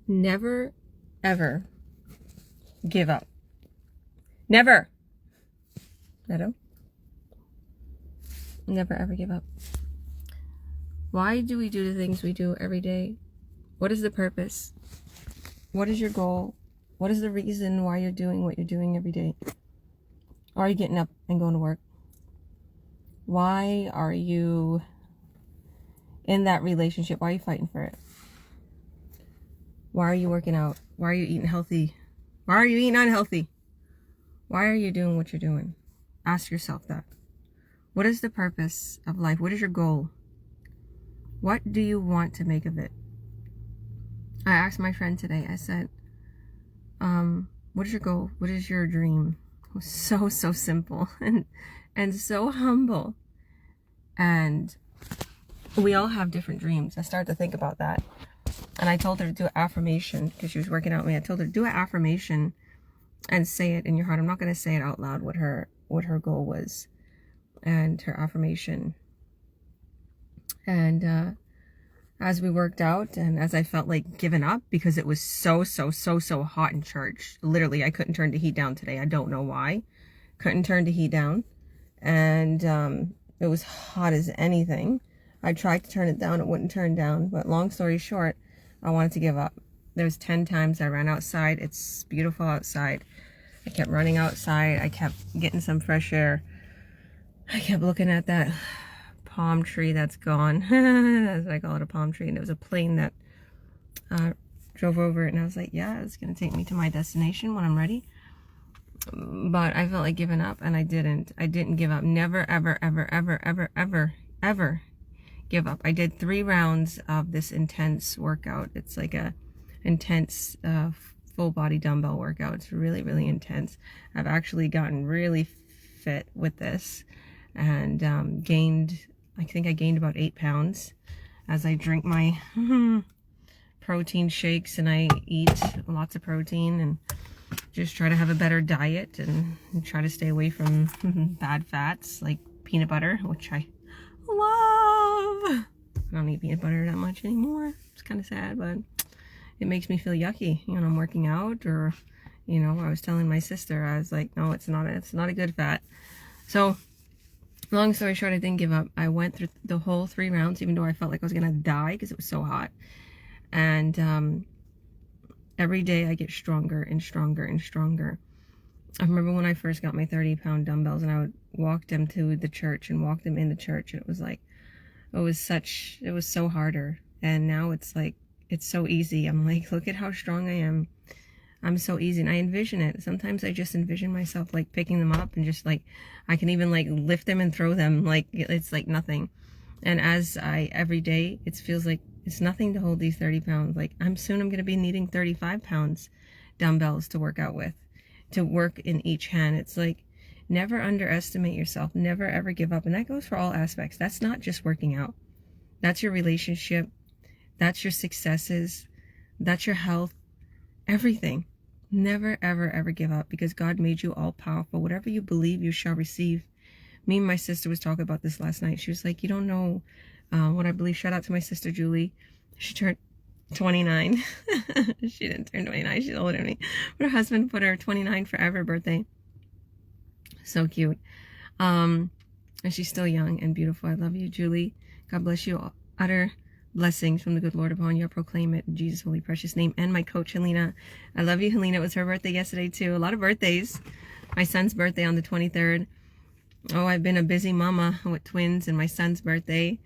Never, ever give up. Never. Neto? Never, ever give up. Why do we do the things we do every day? What is the purpose? What is your goal? What is the reason why you're doing what you're doing every day? Why are you getting up and going to work? Why are you in that relationship? Why are you fighting for it? Why are you working out? Why are you eating healthy? Why are you eating unhealthy? Why are you doing what you're doing? Ask yourself that. What is the purpose of life? What is your goal? What do you want to make of it? I asked my friend today, I said, what is your goal? What is your dream? It was so simple and so humble. And we all have different dreams. I started to think about that. And I told her to do an affirmation because she was working out with me. I told her to do an affirmation and say it in your heart. I'm not going to say it out loud what her goal was and her affirmation. And as we worked out and as I felt like giving up because it was so hot in church. Literally, I couldn't turn the heat down today. I don't know why. Couldn't turn the heat down. And it was hot as anything. I tried to turn it down. It wouldn't turn down. But long story short, I wanted to give up. There was 10 times I ran outside. It's beautiful outside. I kept running outside. I kept getting some fresh air. I kept looking at that palm tree that's gone. As I call it, a palm tree. And there was a plane that drove over it. And I was like, yeah, it's going to take me to my destination when I'm ready. But I felt like giving up, and I didn't. I didn't give up. Never, ever, ever, ever, ever, ever, ever give up. I did 3 rounds of this intense workout. It's like a intense full body dumbbell workout. It's really intense. I've actually gotten really fit with this and gained, I think I gained about 8 pounds as I drink my protein shakes and I eat lots of protein and just try to have a better diet and try to stay away from bad fats like peanut butter, which I love. I don't eat peanut butter that much anymore. It's kind of sad, but it makes me feel yucky. You know, I'm working out, or, you know, I was telling my sister, I was like, no, it's not a good fat. So, long story short, I didn't give up. I went through the whole 3 rounds, even though I felt like I was gonna die because it was so hot. And every day I get stronger and stronger and stronger. I remember when I first got my 30-pound dumbbells and I would walk them to the church and walk them into church, and it was like, it was so harder. And now it's like, it's so easy. I'm like, look at how strong I am. I'm so easy. And I envision it. Sometimes I just envision myself like picking them up and just like, I can even like lift them and throw them. Like, it's like nothing. And as every day, it feels like it's nothing to hold these 30 pounds. Like I'm going to be needing 35 pounds dumbbells to work out with, to work in each hand. It's like, never underestimate yourself. Never ever give up. And that goes for all aspects. That's not just working out. That's your relationship. That's your successes. That's your health. Everything. Never ever ever give up, because God made you all powerful. Whatever you believe, you shall receive. Me and my sister was talking about this last night. She was like, you don't know what I believe. Shout out to my sister Julie. She turned 29. She didn't turn 29. She's older than me. But her husband put her 29 forever birthday. So cute. And she's still young and beautiful. I love you, Julie. God bless you. Utter blessings from the good Lord upon you. I proclaim it in Jesus' holy precious name. And my coach, Helena. I love you, Helena. It was her birthday yesterday, too. A lot of birthdays. My son's birthday on the 23rd. Oh, I've been a busy mama with twins, and my son's birthday.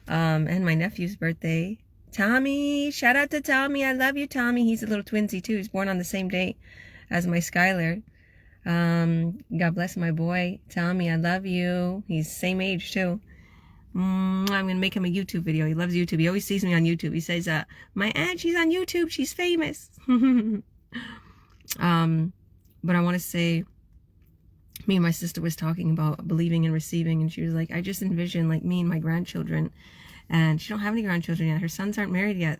And my nephew's birthday. Tommy. Shout out to Tommy. I love you, Tommy. He's a little twinsy, too. He's born on the same day as my Skylar. God bless my boy, Tommy. I love you. He's same age, too. I'm going to make him a YouTube video. He loves YouTube. He always sees me on YouTube. He says, my aunt, she's on YouTube. She's famous. But I want to say, me and my sister was talking about believing and receiving, and she was like, I just envision like me and my grandchildren, and she don't have any grandchildren yet. Her sons aren't married yet.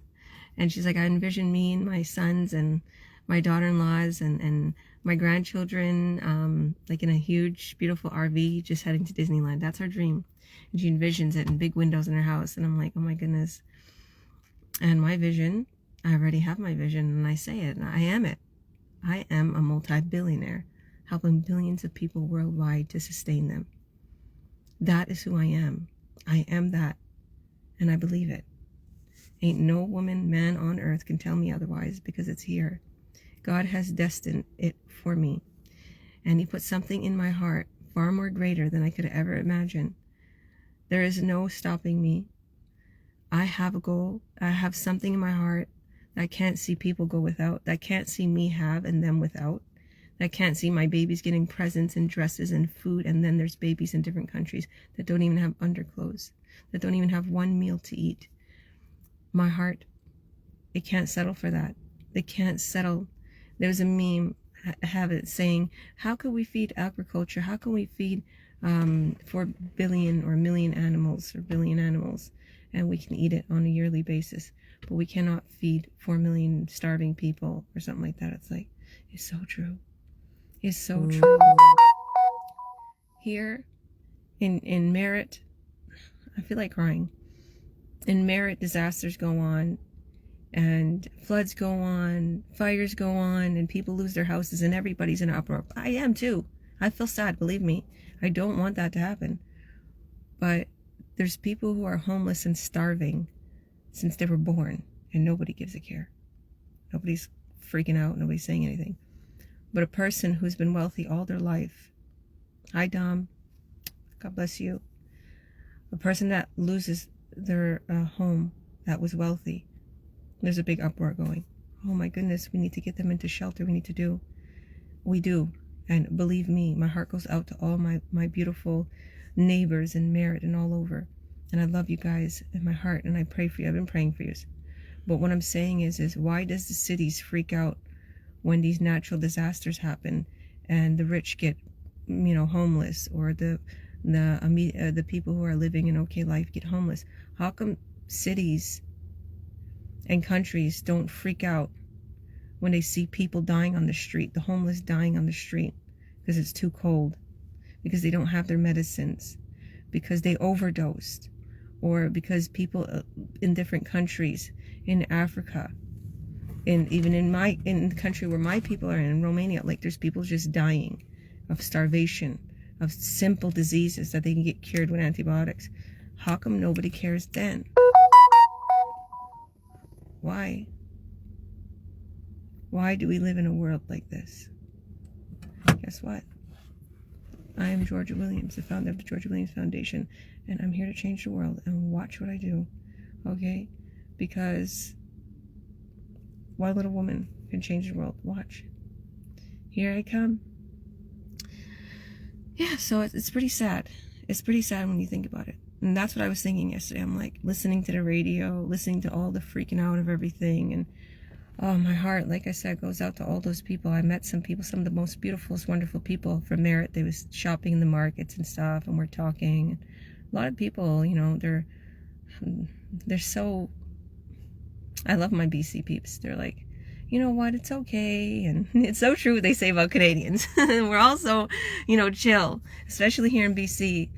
And she's like, I envision me and my sons and my daughter-in-laws and my grandchildren, like in a huge, beautiful RV, just heading to Disneyland. That's our dream. And she envisions it, and big windows in her house. And I'm like, oh my goodness. And my vision I already have my vision, and I say it, and I am it. I am a multi-billionaire, helping billions of people worldwide to sustain them. That is who I am. I am that, and I believe it. Ain't no woman, man on earth can tell me otherwise, because it's here. God has destined it for me, and he put something in my heart far more greater than I could ever imagine. There is no stopping me. I have a goal. I have something in my heart that I can't see people go without, that I can't see me have and them without, that I can't see my babies getting presents and dresses and food, and then there's babies in different countries that don't even have underclothes, that don't even have one meal to eat. My heart, it can't settle for that. It can't settle. There's a meme, I have it saying, how can we feed agriculture? How can we feed 4 billion or million animals or billion animals, and we can eat it on a yearly basis, but we cannot feed 4 million starving people or something like that? It's like, it's so true. It's so true. Here in Merritt, I feel like crying. In Merritt, disasters go on, and floods go on, fires go on, and people lose their houses, and everybody's in an uproar. I am too. I feel sad, believe me. I don't want that to happen. But there's people who are homeless and starving since they were born, and nobody gives a care. Nobody's freaking out, nobody's saying anything. But a person who's been wealthy all their life, hi Dom, God bless you. A person that loses their home that was wealthy, there's a big uproar going. Oh my goodness, we need to get them into shelter. We do. And believe me, my heart goes out to all my beautiful neighbors in Merritt and all over. And I love you guys in my heart, and I pray for you. I've been praying for you. But what I'm saying is why does the cities freak out when these natural disasters happen and the rich get, homeless, or the people who are living an okay life get homeless? How come cities and countries don't freak out when they see people dying on the street, the homeless dying on the street because it's too cold, because they don't have their medicines, because they overdosed, or because people in different countries, in Africa, and even in the country where my people are in Romania, like there's people just dying of starvation, of simple diseases that they can get cured with antibiotics. How come nobody cares then? Why? Why do we live in a world like this? Guess what? I am Georgia Williams, the founder of the Georgia Williams Foundation, and I'm here to change the world, and watch what I do, okay? Because one little woman can change the world. Watch. Here I come. Yeah, so it's pretty sad. It's pretty sad when you think about it. And that's what I was thinking yesterday. I'm like listening to the radio, listening to all the freaking out of everything, and oh, my heart, like I said, goes out to all those people. I met some people, some of the most beautiful, wonderful people from Merritt. They was shopping in the markets and stuff, and we're talking. A lot of people, they're so, I love my BC peeps. They're like, you know what, it's okay. And it's so true what they say about Canadians. We're also, chill, especially here in BC.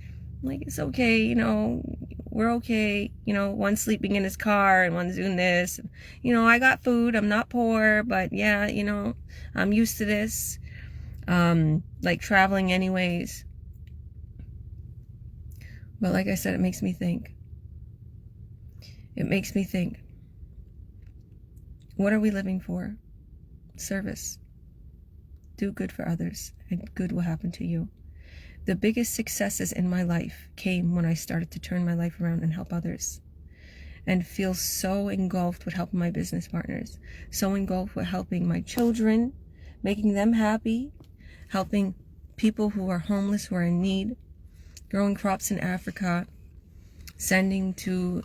Like, it's okay, we're okay. One's sleeping in his car and one's doing this. I got food. I'm not poor, but yeah, I'm used to this. Like traveling anyways. But like I said, it makes me think. It makes me think. What are we living for? Service. Do good for others, and good will happen to you. The biggest successes in my life came when I started to turn my life around and help others, and feel so engulfed with helping my business partners, so engulfed with helping my children, making them happy, helping people who are homeless, who are in need, growing crops in Africa, sending to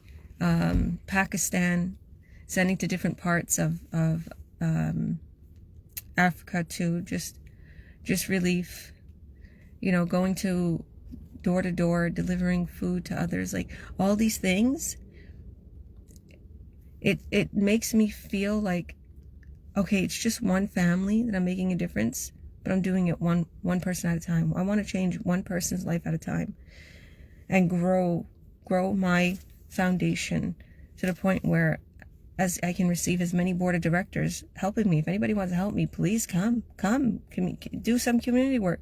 Pakistan, sending to different parts of Africa to just relief. Going to door, delivering food to others, like all these things, it makes me feel like, okay, it's just one family that I'm making a difference, but I'm doing it one person at a time. I want to change one person's life at a time and grow my foundation to the point where as I can receive as many board of directors helping me. If anybody wants to help me, please come, do some community work.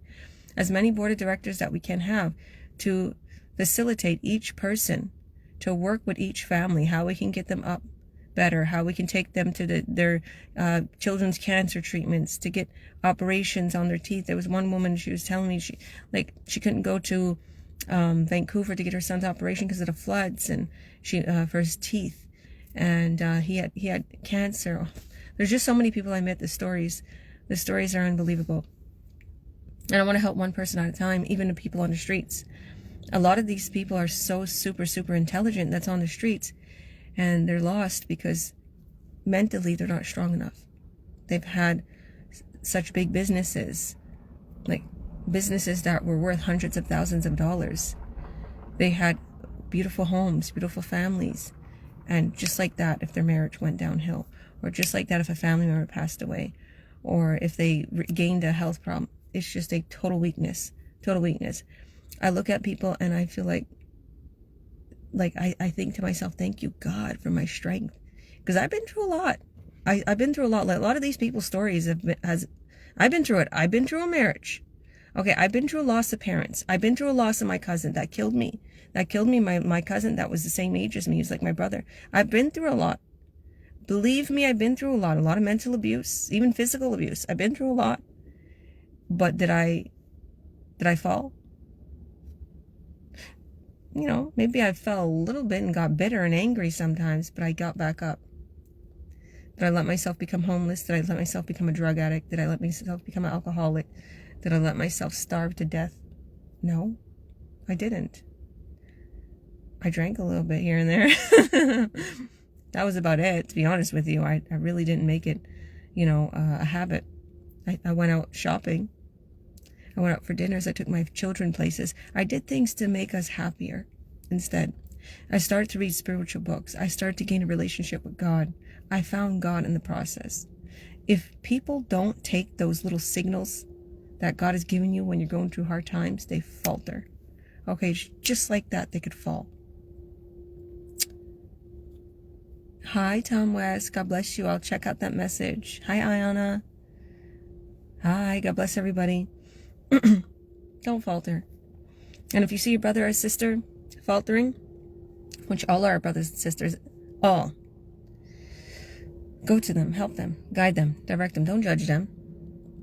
As many board of directors that we can have to facilitate each person, to work with each family, how we can get them up better, how we can take them to their children's cancer treatments, to get operations on their teeth. There was one woman, she was telling me she couldn't go to Vancouver to get her son's operation because of the floods, and she for his teeth, and he had cancer. There's just so many people I met. The stories are unbelievable, and I want to help one person at a time, even the people on the streets. A lot of these people are so super intelligent that's on the streets, and they're lost because mentally they're not strong enough. They've had such big businesses, like businesses that were worth hundreds of thousands of dollars. They had beautiful homes, beautiful families, and just like that, if their marriage went downhill, or just like that, if a family member passed away, or if they gained a health problem, it's just a total weakness. I look at people and I feel like I think to myself, thank you, God, for my strength. Because I've been through a lot. I've been through a lot. Like a lot of these people's stories I've been through it. I've been through a marriage. Okay, I've been through a loss of parents. I've been through a loss of my cousin that killed me. My cousin that was the same age as me. He was like my brother. I've been through a lot. Believe me, I've been through a lot of mental abuse, even physical abuse. I've been through a lot. But did I fall? You know, maybe I fell a little bit and got bitter and angry sometimes, but I got back up. Did I let myself become homeless? Did I let myself become a drug addict? Did I let myself become an alcoholic? Did I let myself starve to death? No, I didn't. I drank a little bit here and there. That was about it, to be honest with you. I really didn't make it, a habit. I went out shopping. I went out for dinners. I took my children places. I did things to make us happier instead. I started to read spiritual books. I started to gain a relationship with God. I found God in the process. If people don't take those little signals that God has given you when you're going through hard times, they falter. Okay, just like that, they could fall. Hi, Tom West. God bless you. I'll check out that message. Hi, Ayana. Hi, God bless everybody. Don't falter. And if you see your brother or sister faltering, which all our brothers and sisters, all, go to them, help them, guide them, direct them. Don't judge them.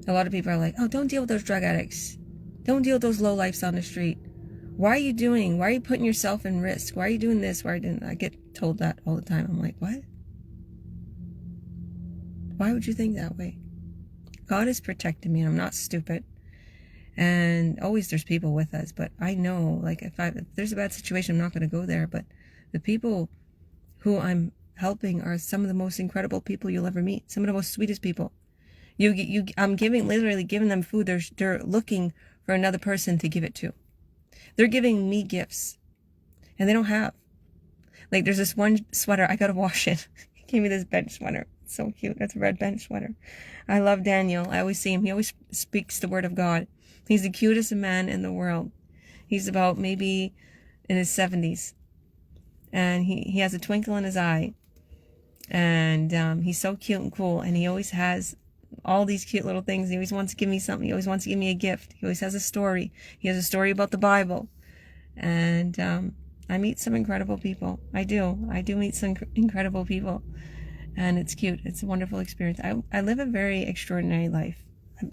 A lot of people are like, oh, don't deal with those drug addicts. Don't deal with those lowlifes on the street. Why are you putting yourself in risk? Why are you doing this? Why are you doing that? I get told that all the time. I'm like, what? Why would you think that way? God has protected me, and I'm not stupid. And always there's people with us, but I know, like, if there's a bad situation, I'm not going to go there. But the people who I'm helping are some of the most incredible people you'll ever meet. Some of the most sweetest people. I'm literally giving them food. They're looking for another person to give it to. They're giving me gifts, and they don't have. Like, there's this one sweater, I gotta wash it. He gave me this bench sweater. It's so cute. That's a red bench sweater. I love Daniel. I always see him. He always speaks the word of God. He's the cutest man in the world. He's about maybe in his 70s. And he has a twinkle in his eye. And he's so cute and cool. And he always has all these cute little things. He always wants to give me something. He always wants to give me a gift. He always has a story. He has a story about the Bible. And I meet some incredible people. I do meet some incredible people. And it's cute. It's a wonderful experience. I live a very extraordinary life.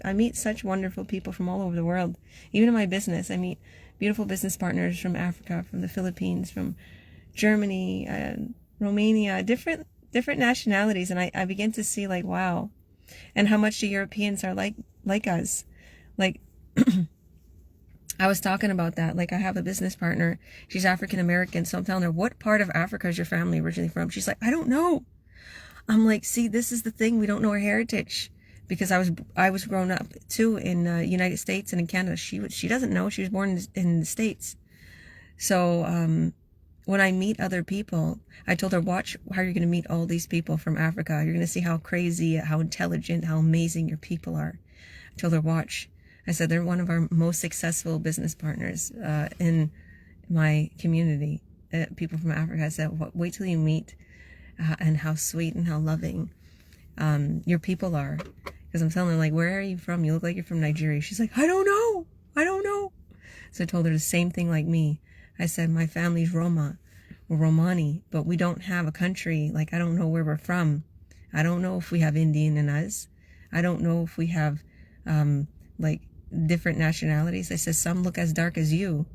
I meet such wonderful people from all over the world. Even in my business, I meet beautiful business partners from Africa, from the Philippines, from Germany, Romania, different nationalities. And I begin to see, like, wow. And how much the Europeans are like us. Like, I was talking about that. Like, I have a business partner. She's African American. So I'm telling her, what part of Africa is your family originally from? She's like, I don't know. I'm like, see, this is the thing. We don't know our heritage. Because I was grown up too in United States and in Canada. She doesn't know. She was born in the States. So when I meet other people, I told her, watch how you're going to meet all these people from Africa. You're going to see how crazy, how intelligent, how amazing your people are. I told her, watch. I said, they're one of our most successful business partners in my community, people from Africa. I said, wait till you meet and how sweet and how loving your people are. Because I'm telling her, like, where are you from? You look like you're from Nigeria. She's like, I don't know. I don't know. So I told her the same thing like me. I said, my family's Roma. We're Romani, but we don't have a country. Like, I don't know where we're from. I don't know if we have Indian in us. I don't know if we have, like, different nationalities. I said, some look as dark as you,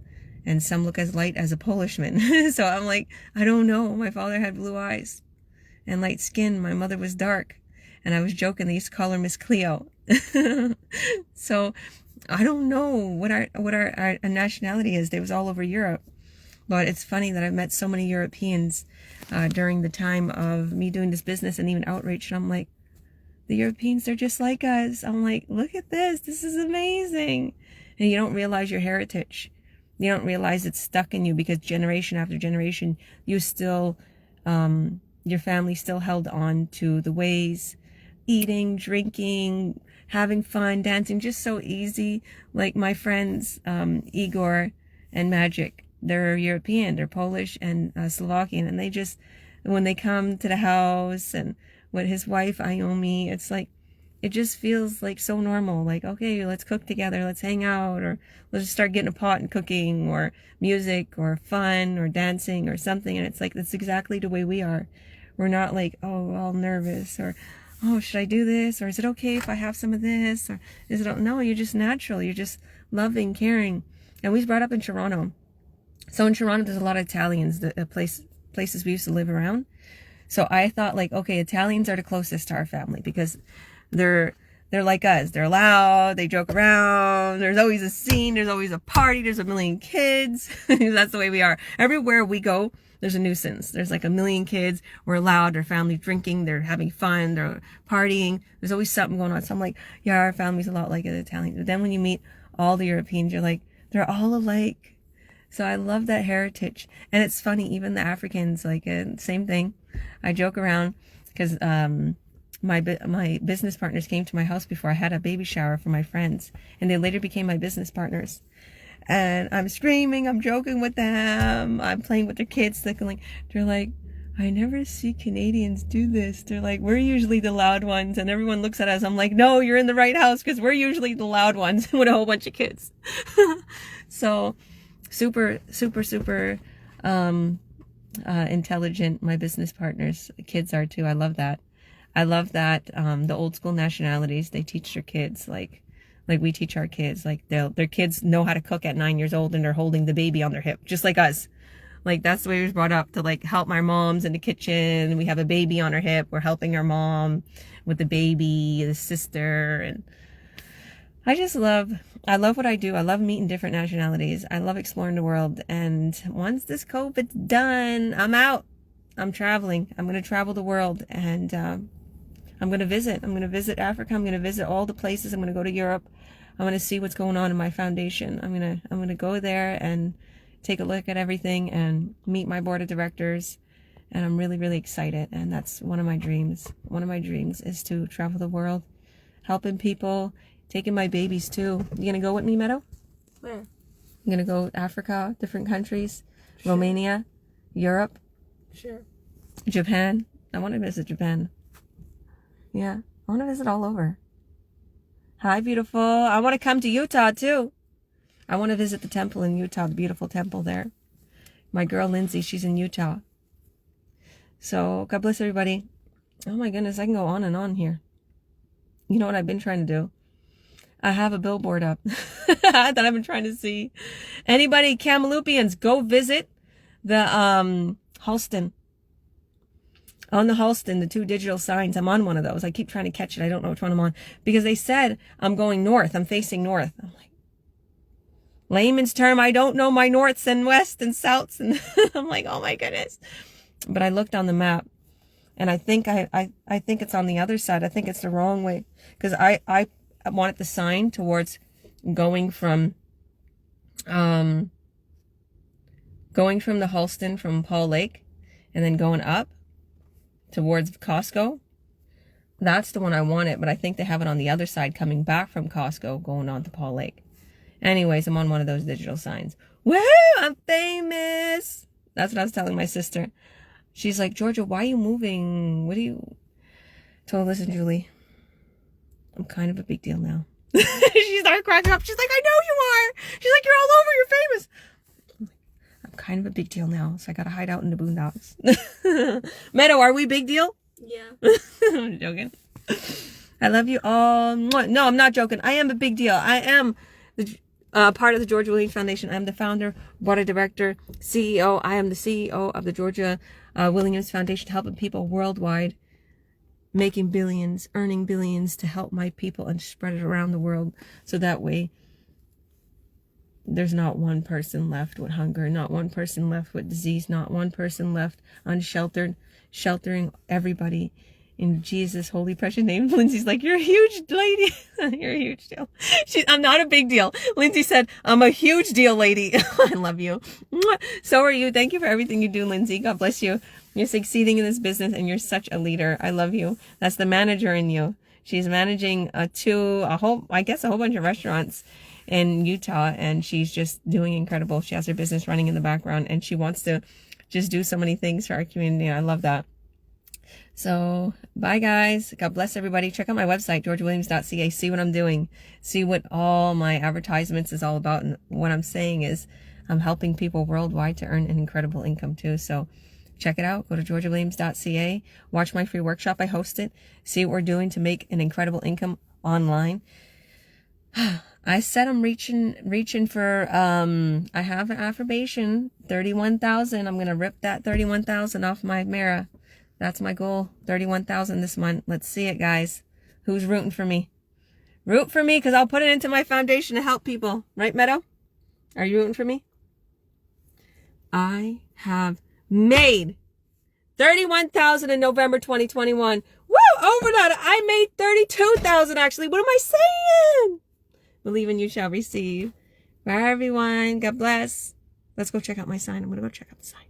and some look as light as a Polishman. So I'm like, I don't know. My father had blue eyes and light skin. My mother was dark. And I was joking, they used to call her Miss Cleo. So I don't know what our nationality is. They was all over Europe. But it's funny that I've met so many Europeans during the time of me doing this business and even outreach. And I'm like, the Europeans, they're just like us. I'm like, look at this. This is amazing. And you don't realize your heritage. You don't realize it's stuck in you because generation after generation, you still, your family still held on to the ways, eating, drinking, having fun, dancing, just so easy. Like my friends, Igor and Magic, they're European, they're Polish and Slovakian. And they just, when they come to the house and with his wife, Iomi, it's like, it just feels like so normal. Like, okay, let's cook together, let's hang out, or let's just start getting a pot and cooking, or music, or fun, or dancing, or something. And it's like, that's exactly the way we are. We're not like, oh, all nervous, or, oh, should I do this? Or is it okay if I have some of this? Or is it, no, you're just natural. You're just loving, caring. And we was brought up in Toronto. So in Toronto, there's a lot of Italians, the places we used to live around. So I thought like, okay, Italians are the closest to our family because they're like us. They're loud. They joke around. There's always a scene. There's always a party. There's a million kids. That's the way we are. Everywhere we go, there's a nuisance. There's like a million kids. We're loud. Our family's drinking. They're having fun. They're partying. There's always something going on. So I'm like, yeah, our family's a lot like the Italians. But then when you meet all the Europeans, you're like, they're all alike. So I love that heritage. And it's funny, even the Africans, like, same thing. I joke around because my business partners came to my house before I had a baby shower for my friends. And they later became my business partners. And I'm screaming, I'm joking with them, I'm playing with their kids. They're like, I never see Canadians do this. They're like, we're usually the loud ones. And everyone looks at us. I'm like, no, you're in the right house because we're usually the loud ones with a whole bunch of kids. So super intelligent. My business partners, kids are too. I love that. The old school nationalities, they teach their kids like we teach our kids. Like their kids know how to cook at 9 years old and they're holding the baby on their hip, just like us. Like that's the way we was brought up, to like help my moms in the kitchen. We have a baby on our hip. We're helping our mom with the baby, the sister. And I love what I do. I love meeting different nationalities. I love exploring the world. And once this COVID's done, I'm out. I'm traveling. I'm going to travel the world, and I'm going to visit. I'm going to visit Africa. I'm going to visit all the places. I'm going to go to Europe. I'm going to see what's going on in my foundation. I'm going to go there and take a look at everything and meet my board of directors. And I'm really, really excited. And that's one of my dreams. One of my dreams is to travel the world, helping people, taking my babies too. You going to go with me, Meadow? Where? I'm going to go Africa, different countries, Sure. Romania, Europe. Sure. Japan. I want to visit Japan. Yeah, I want to visit all over. Hi, beautiful. I want to come to Utah too. I want to visit the temple in Utah, the beautiful temple there. My girl Lindsay, she's in Utah. So God bless everybody. Oh my goodness, I can go on and on here. You know what I've been trying to do? I have a billboard up that I've been trying to see. Anybody, Kamloopians, go visit the Halston. On the Halston, the 2 digital signs. I'm on one of those. I keep trying to catch it. I don't know which one I'm on. Because they said I'm going north. I'm facing north. I'm like, layman's term, I don't know my norths and west and souths. And I'm like, oh my goodness. But I looked on the map. And I think I think it's on the other side. I think it's the wrong way. Because I wanted the sign towards going from the Halston from Paul Lake. And then going up towards Costco. That's the one I wanted, but I think they have it on the other side coming back from Costco going on to Paul Lake. Anyways, I'm on one of those digital signs. Woohoo! I'm famous! That's what I was telling my sister. She's like, Georgia, why are you moving? What do you... Told her, listen, Julie, I'm kind of a big deal now. She started cracking up. She's like, I know you are. She's like, you're all over. You're famous. I'm kind of a big deal now, so I got to hide out in the boondocks. Meadow, are we big deal? Yeah. I'm joking. I love you all. No, I'm not joking. I am a big deal. I am the part of the Georgia Williams Foundation. I'm the founder, board of director, CEO. I am the CEO of the Georgia Williams Foundation, helping people worldwide, making billions, earning billions to help my people and spread it around the world. So that way there's not one person left with hunger, not one person left with disease, not one person left unsheltered, sheltering everybody in Jesus' holy precious name. Lindsay's like, you're a huge lady. You're a huge deal. I'm not a big deal. Lindsay said, I'm a huge deal, lady. I love you. So are you. Thank you for everything you do, Lindsay. God bless you. You're succeeding in this business and you're such a leader. I love you. That's the manager in you. She's managing a whole bunch of restaurants in Utah, and she's just doing incredible. She has her business running in the background, and she wants to just do so many things for our community. I love that. So bye guys. God bless everybody. Check out my website, georgiawilliams.ca. See what I'm doing. See what all my advertisements is all about. And what I'm saying is I'm helping people worldwide to earn an incredible income too. So check it out. Go to georgiawilliams.ca. Watch my free workshop. I host it. See what we're doing to make an incredible income online. I said I'm reaching for, I have an affirmation, 31,000. I'm going to rip that 31,000 off my mirror. That's my goal. 31,000 this month. Let's see it, guys. Who's rooting for me? Root for me, because I'll put it into my foundation to help people. Right, Meadow? Are you rooting for me? I have made 31,000 in November 2021. Woo! Over that. I made 32,000 actually. What am I saying? Believe and you shall receive. Bye, everyone. God bless. Let's go check out my sign. I'm going to go check out the sign.